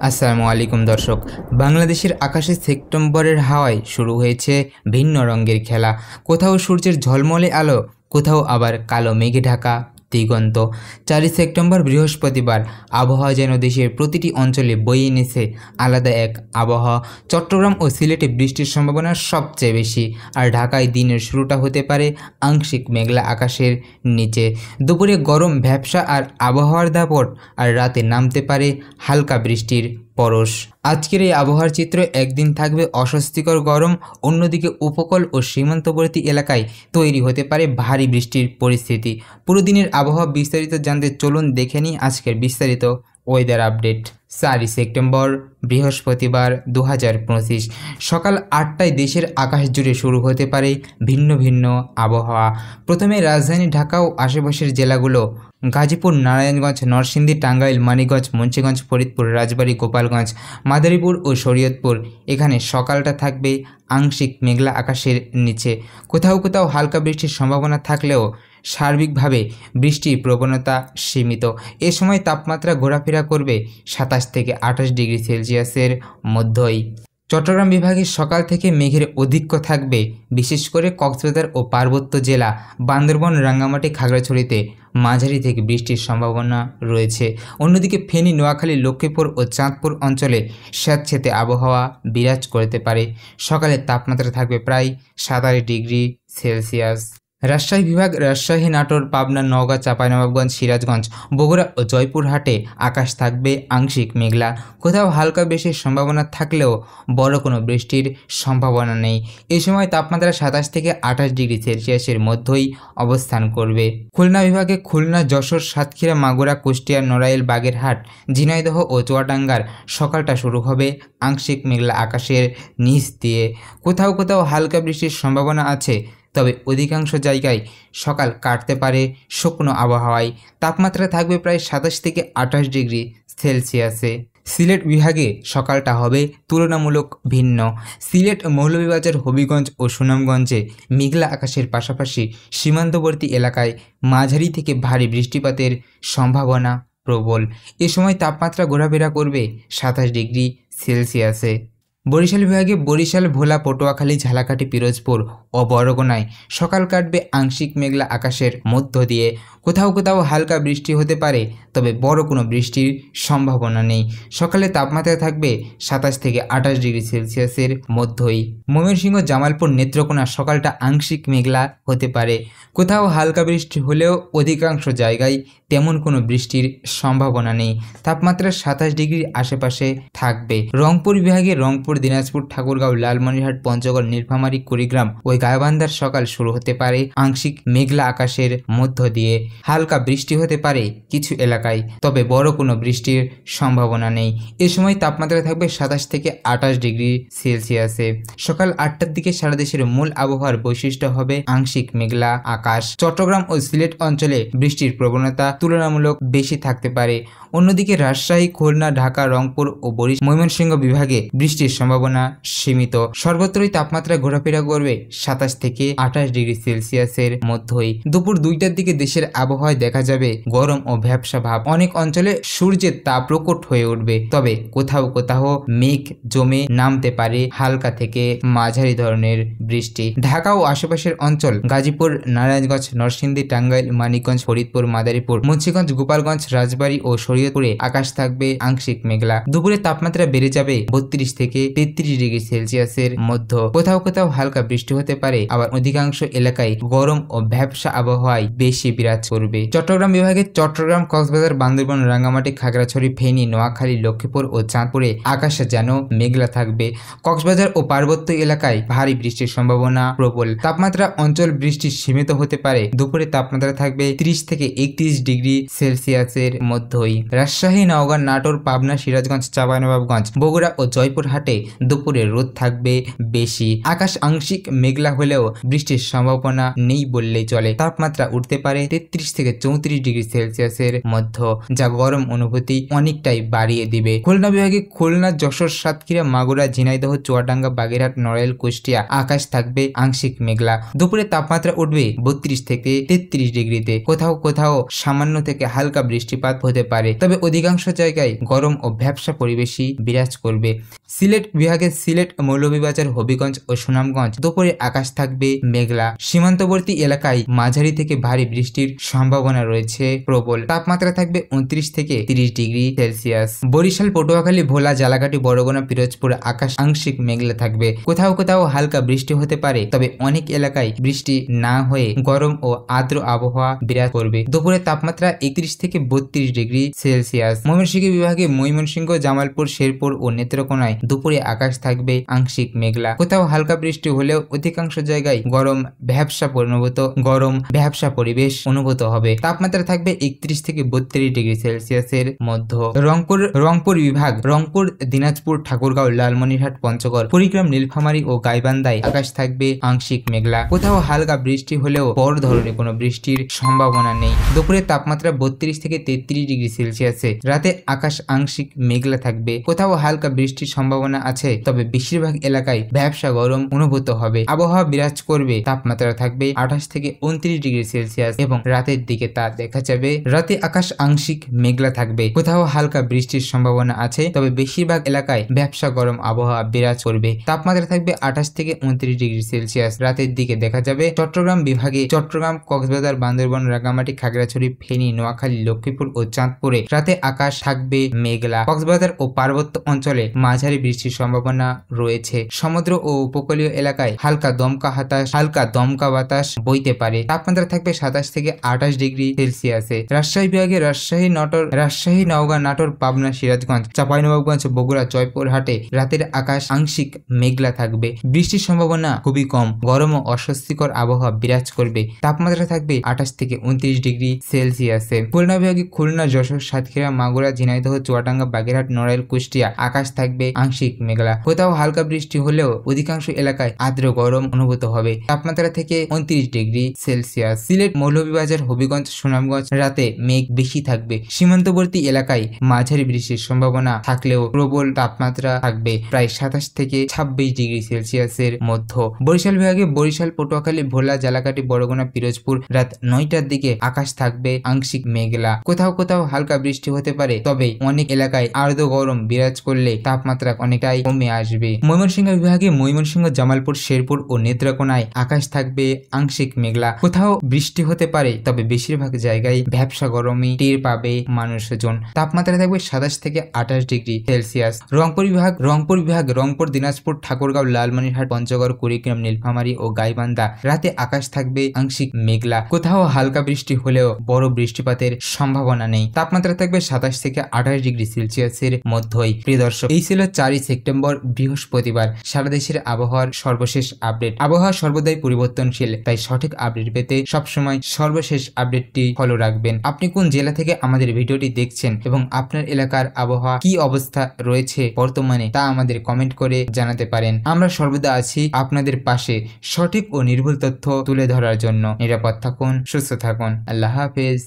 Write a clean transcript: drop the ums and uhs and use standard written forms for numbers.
আসসালামু আলাইকুম দর্শক। বাংলাদেশের আকাশে সেপ্টেম্বরের হাওয়ায় শুরু হয়েছে ভিন্ন রঙের খেলা। কোথাও সূর্যের ঝলমলে আলো, কোথাও আবার কালো মেঘে ঢাকা দিগন্ত। 4 সেপ্টেম্বর বৃহস্পতিবার আবহাওয়া যেন দেশের প্রতিটি অঞ্চলে বয়ে এনেছে আলাদা এক আবহাওয়া। চট্টগ্রাম ও সিলেটে বৃষ্টির সম্ভাবনা সবচেয়ে বেশি, আর ঢাকায় দিনের শুরুটা হতে পারে আংশিক মেঘলা আকাশের নিচে। দুপুরে গরম ভ্যাপসা আর আবহাওয়ার দাপট, আর রাতে নামতে পারে হালকা বৃষ্টির পরশ। আজকের এই আবহাওয়ার চিত্র একদিন থাকবে অস্বস্তিকর গরম, অন্যদিকে উপকূল ও সীমান্তবর্তী এলাকায় তৈরি হতে পারে ভারী বৃষ্টির পরিস্থিতি। পুরো দিনের আবহাওয়া বিস্তারিত জানতে চলুন দেখে নিই আজকের বিস্তারিত ওয়েদার আপডেট। 4 সেপ্টেম্বর বৃহস্পতিবার 2025 সকাল 8টায় দেশের আকাশ জুড়ে শুরু হতে পারে ভিন্ন ভিন্ন আবহাওয়া। প্রথমে রাজধানী ঢাকা ও আশেপাশের জেলাগুলো গাজীপুর, নারায়ণগঞ্জ, নরসিংদী, টাঙ্গাইল, মানিকগঞ্জ, মুন্সিগঞ্জ, ফরিদপুর, রাজবাড়ী, গোপালগঞ্জ, মাদারীপুর ও শরীয়তপুর। এখানে সকালটা থাকবে আংশিক মেঘলা আকাশের নিচে। কোথাও কোথাও হালকা বৃষ্টির সম্ভাবনা থাকলেও সার্বিকভাবে বৃষ্টির প্রবণতা সীমিত। এ সময় তাপমাত্রা ঘোরাফেরা করবে 27 থেকে 28 ডিগ্রি সেলসিয়াসের মধ্যেই। চট্টগ্রাম বিভাগে সকাল থেকে মেঘের অধিক্য থাকবে, বিশেষ করে কক্সবাজার ও পার্বত্য জেলা বান্দরবান, রাঙ্গামাটি, খাগড়াছড়িতে মাঝারি থেকে বৃষ্টির সম্ভাবনা রয়েছে। অন্যদিকে ফেনী, নোয়াখালী, লক্ষ্মীপুর ও চাঁদপুর অঞ্চলে স্যাঁতসেঁতে আবহাওয়া বিরাজ করতে পারে। সকালে তাপমাত্রা থাকবে প্রায় 27 ডিগ্রি সেলসিয়াস। রাজশাহী বিভাগ রাজশাহী, নাটোর, পাবনা, নওগাঁ, চাঁপাইনবাবগঞ্জ, সিরাজগঞ্জ, বগুড়া ও জয়পুরহাটে আকাশ থাকবে আংশিক মেঘলা। কোথাও হালকা বৃষ্টির সম্ভাবনা থাকলেও বড় কোনো বৃষ্টির সম্ভাবনা নেই। এই সময় তাপমাত্রা 27 থেকে 28 ডিগ্রি সেলসিয়াসের মধ্যেই অবস্থান করবে। খুলনা বিভাগে খুলনা, যশোর, সাতক্ষীরা, মাগুরা, কুষ্টিয়া, নড়াইল, বাগেরহাট, ঝিনাইদহ ও চুয়াডাঙ্গার সকালটা শুরু হবে আংশিক মেঘলা আকাশের নিচ দিয়ে। কোথাও কোথাও হালকা বৃষ্টির সম্ভাবনা আছে, তবে অধিকাংশ জায়গায় সকাল কাটতে পারে শুকনো আবহাওয়ায়। তাপমাত্রা থাকবে প্রায় 27 থেকে 28 ডিগ্রি সেলসিয়াসে। সিলেট বিভাগে সকালটা হবে তুলনামূলক ভিন্ন। সিলেট, মৌলভীবাজার, হবিগঞ্জ ও সুনামগঞ্জে মেঘলা আকাশের পাশাপাশি সীমান্তবর্তী এলাকায় মাঝারি থেকে ভারী বৃষ্টিপাতের সম্ভাবনা প্রবল। এ সময় তাপমাত্রা ঘোরাফেরা করবে 27 ডিগ্রি সেলসিয়াসে। বরিশাল বিভাগে বরিশাল, ভোলা, পটুয়াখালী, ঝালকাঠি, পিরোজপুর ও বরগুনায় সকাল কাটবে আংশিক মেঘলা আকাশের মধ্য দিয়ে। কোথাও কোথাও হালকা বৃষ্টি হতে পারে, তবে বড় কোনো বৃষ্টির সম্ভাবনা নেই। সকালে তাপমাত্রা থাকবে 27 থেকে 28 ডিগ্রি সেলসিয়াসের মধ্যেই। ময়মনসিংহ, জামালপুর, নেত্রকোনা সকালটা আংশিক মেঘলা হতে পারে। কোথাও হালকা বৃষ্টি হলেও অধিকাংশ জায়গায় তেমন কোনো বৃষ্টির সম্ভাবনা নেই। তাপমাত্রা 27 ডিগ্রির আশেপাশে থাকবে। রংপুর বিভাগে রংপুর, দিনাজপুর, ঠাকুরগাঁও, লালমনিরহাট, পঞ্চগড়, নীলফামারী, কুড়িগ্রাম ও গাইবান্ধার সকাল শুরু হতে পারে আংশিক মেঘলা আকাশের মধ্য দিয়ে। হালকা বৃষ্টি হতে পারে কিছু এলাকায়, তবে বড় কোনো বৃষ্টির সম্ভাবনা নেই। এ সময় তাপমাত্রা থাকবে 27 থেকে 28 ডিগ্রি সেলসিয়াসে। সকাল 8টার দিকে সারা দেশের মূল আবহাওয়ার বৈশিষ্ট্য হবে আংশিক মেঘলা আকাশ। চট্টগ্রাম ও সিলেট অঞ্চলে বৃষ্টির প্রবণতা তুলনামূলক বেশি থাকতে পারে। অন্যদিকে রাজশাহী, খুলনা, ঢাকা, রংপুর ও ময়মনসিংহ বিভাগে বৃষ্টির সম্ভাবনা সীমিত। সর্বত্রই তাপমাত্রা ঘোরাফেরা করবে 27 থেকে 28 ডিগ্রি সেলসিয়াসের মধ্যেই। দুপুর 2টার দিকে দেশের আবহাওয়ায় দেখা যাবে গরম ও ভ্যাপসা ভাব। অনেক অঞ্চলে সূর্যের তাপ প্রকট হয়ে উঠবে, তবে কোথাও কোথাও মেঘ জমে নামতে পারে হালকা থেকে মাঝারি ধরনের বৃষ্টি। ঢাকা ও আশেপাশের অঞ্চল গাজীপুর, নারায়ণগঞ্জ, নরসিংদী, টাঙ্গাইল, মানিকগঞ্জ, ফরিদপুর, মাদারীপুর, মুন্সিগঞ্জ, গোপালগঞ্জ, রাজবাড়ী ও শরীয়তপুরে আকাশ থাকবে আংশিক মেঘলা। দুপুরে তাপমাত্রা বেড়ে যাবে 32 থেকে 33 ডিগ্রি সেলসিয়াসের মধ্যে। কোথাও কোথাও হালকা বৃষ্টি হতে পারে, আবার অধিকাংশ এলাকায় গরম ও ভ্যাপসা আবহাওয়ায় বেশি বিরাজ করবে। চট্টগ্রাম বিভাগে চট্টগ্রাম, কক্সবাজার, বান্দরবান, রাঙ্গামাটি, খাগড়াছড়ি, ফেনী, নোয়াখালী, লক্ষ্মীপুর ও চাঁদপুরে আকাশে যেন মেঘলা থাকবে। কক্সবাজার ও পার্বত্য এলাকায় ভারী বৃষ্টির সম্ভাবনা প্রবল। তাপমাত্রা অঞ্চল বৃষ্টি সীমিত হতে পারে। দুপুরে তাপমাত্রা থাকবে 30 থেকে 31 ডিগ্রি সেলসিয়াসের মধ্যেই। রাজশাহী, নওগাঁ, নাটোর, পাবনা, সিরাজগঞ্জ, চাঁপাইনবাবগঞ্জ, বগুড়া ও জয়পুরহাটে দুপুরে রোদ থাকবে বেশি। আকাশ আংশিক মেঘলা হলেও বৃষ্টির সম্ভাবনা নেই বললেই চলে। তাপমাত্রা উঠতে পারে 33 থেকে 34 ডিগ্রি সেলসিয়াসের মধ্যে, যা গরম অনুভূতি অনেকটাই বাড়িয়ে দিবে। খুলনা বিভাগে খুলনা, যশোর, সাতক্ষীরা, মাগুরা, ঝিনাইদহ, চুয়াডাঙ্গা, বাগেরহাট, নড়াইল, কুষ্টিয়া আকাশ থাকবে আংশিক মেঘলা। দুপুরে তাপমাত্রা উঠবে 32 থেকে 33 ডিগ্রিতে। কোথাও কোথাও সামান্য সামান্য থেকে হালকা বৃষ্টিপাত হতে পারে, তবে অধিকাংশ জায়গায় গরম ও ভ্যাপসা পরিবেশই বিরাজ করবে। সিলেট বিভাগের সিলেট, মৌলভীবাজার, হবিগঞ্জ ও সুনামগঞ্জ দুপুরে আকাশ থাকবে মেঘলা। সীমান্তবর্তী এলাকায় মাঝারি থেকে ভারী বৃষ্টির সম্ভাবনা রয়েছে প্রবল। তাপমাত্রা থাকবে 29 থেকে 30 ডিগ্রি সেলসিয়াস। বরিশাল, পটুয়াখালী, ভোলা, ঝালকাঠি, বরগুনা, পিরোজপুর আকাশ আংশিক মেঘলা থাকবে। কোথাও কোথাও হালকা বৃষ্টি হতে পারে, তবে অনেক এলাকায় বৃষ্টি না হয়ে গরম ও আর্দ্র আবহাওয়া বিরাজ করবে। দুপুরে তাপমাত্রা 31 থেকে 32 ডিগ্রি সেলসিয়াস। ময়মনসিংহ বিভাগে ময়মনসিংহ, জামালপুর, শেরপুর ও নেত্রকোনায় দুপুরে আকাশ থাকবে আংশিক মেঘলা। কোথাও হালকা বৃষ্টি হলেও অধিকাংশ জায়গায় গরম ভ্যাপসা পরিবেশ অনুভূত হবে। তাপমাত্রা থাকবে 31 থেকে 32 ডিগ্রি সেলসিয়াসের মধ্যে। রংপুর বিভাগ রংপুর, দিনাজপুর, ঠাকুরগাঁও, লালমনিরহাট, পঞ্চগড়, কুড়িগ্রাম, নীলফামারী ও গাইবান্ধায় আকাশ থাকবে আংশিক মেঘলা। কোথাও হালকা বৃষ্টি হলেও বড় ধরনের কোনো বৃষ্টির সম্ভাবনা নেই। দুপুরে তাপমাত্রা 32 থেকে 33 ডিগ্রি সেলসিয়াসে। রাতে আকাশ আংশিক মেঘলা থাকবে। কোথাও হালকা বৃষ্টির সম্ভাবনা আছে, তবে বেশিরভাগ এলাকায় ভ্যাপসা গরম অনুভূত হবে। আবহাওয়া বিরাজ করবে। তাপমাত্রা থাকবে 28 থেকে 29 ডিগ্রি সেলসিয়াস এবং রাতের দিকে তা দেখা যাবে। রাতে আকাশ আংশিক মেঘলা থাকবে। কোথাও হালকা বৃষ্টির সম্ভাবনা আছে, তবে বেশিরভাগ এলাকায় ভ্যাপসা গরম আবহাওয়া বিরাজ করবে। তাপমাত্রা থাকবে 28 থেকে 29 ডিগ্রি সেলসিয়াস। রাতের দিকে দেখা যাবে। চট্টগ্রাম বিভাগে চট্টগ্রাম, কক্সবাজার, বান্দরবান, রাঙ্গামাটি, খাগড়াছড়ি, ফেনী, নোয়াখালী, লক্ষ্মীপুর ও চাঁদপুরে রাতে আকাশ থাকবে মেঘলা। কক্সবাজার ও পার্বত্য অঞ্চলে মাঝারি বৃষ্টির সম্ভাবনা রয়েছে। সমুদ্র ও উপকূলীয় এলাকায় হালকা দমকা বাতাস বইতে পারে। তাপমাত্রা থাকবে 27 থেকে 28 ডিগ্রি সেলসিয়াসে। রাজশাহী বিভাগে রাজশাহী, নওগাঁ, নাটোর, পাবনা, সিরাজগঞ্জ, চাঁপাইনবাবগঞ্জ, বগুড়া, জয়পুরহাটে রাতের আকাশ আংশিক মেঘলা থাকবে। বৃষ্টির সম্ভাবনা খুবই কম। গরম ও অস্বস্তিকর আবহাওয়া বিরাজ করবে। তাপমাত্রা থাকবে 28 থেকে 29 ডিগ্রি সেলসিয়াসে। খুলনা বিভাগে খুলনা, যশোর, সাতক্ষীরা, মাগুরা, ঝিনাইদহ, চুয়াডাঙ্গা, বাগেরহাট, নড়াইল, কুষ্টিয়া আকাশ থাকবে আংশিক মেঘলা। কোথাও হালকা বৃষ্টি হলেও অধিকাংশ এলাকায় আর্দ্র গরম অনুভূত হবে। তাপমাত্রা থেকে 29 ডিগ্রি সেলসিয়াস। সিলেট, মৌলভীবাজার, হবিগঞ্জ, সুনামগঞ্জ রাতে মেঘ বেশি থাকবে। সীমান্তবর্তী এলাকায় মাঝারি বৃষ্টির সম্ভাবনা থাকলেও প্রবল তাপমাত্রা থাকবে প্রায় 27 থেকে 26 ডিগ্রি সেলসিয়াসের মধ্যে। বরিশাল বিভাগে বরিশাল, পটুয়াখালী, ভোলা, ঝালকাঠি, বরগুনা, পিরোজপুর রাত 9টার দিকে আকাশ থাকবে আংশিক মেঘলা। কোথাও কোথাও হালকা বৃষ্টি হতে পারে, তবে অনেক এলাকায় আর্দ্র গরম বিরাজ করলে তাপমাত্রা অনেকটাই কমে আসবে। ময়মনসিংহ বিভাগে ময়মনসিংহ, জামালপুর, শেরপুর ও নেত্রকোনায় আকাশ থাকবে আংশিক মেঘলা। কোথাও বৃষ্টি হতে পারে, তবে বেশিরভাগ জায়গায় ভ্যাপসা গরমই টের পাবে মানুষজন। তাপমাত্রা থাকবে 27 থেকে 28 ডিগ্রি সেলসিয়াস। রংপুর বিভাগ রংপুর, দিনাজপুর, ঠাকুরগাঁও, লালমনিরহাট, পঞ্চগড়, কুড়িগ্রাম, নীলফামারী ও গাইবান্ধা রাতে আকাশ থাকবে আংশিক মেঘলা। কোথাও হালকা বৃষ্টি হলেও বড় বৃষ্টিপাতের সম্ভাবনা নেই। তাপমাত্রা থাকবে 27 থেকে 28 ডিগ্রি সেলসিয়াসের মধ্যেই। প্রিয় দর্শক, এই ছিল 4 সেপ্টেম্বর বৃহস্পতিবার সারা দেশের আবহাওয়ার সর্বশেষ আপডেট। আবহাওয়া সর্বদাই পরিবর্তনশীল, তাই সঠিক আপডেট পেতে সবসময় সর্বশেষ আপডেটটি ফলো রাখবেন। আপনি কোন জেলা থেকে আমাদের ভিডিওটি দেখছেন এবং আপনার এলাকার আবহাওয়া কি অবস্থা রয়েছে বর্তমানে তা আমাদের কমেন্ট করে জানাতে পারেন। আমরা সর্বদা আছি আপনাদের পাশে সঠিক ও নির্ভুল তথ্য তুলে ধরার জন্য। নিরাপদ থাকুন, সুস্থ থাকুন। আল্লাহ হাফেজ।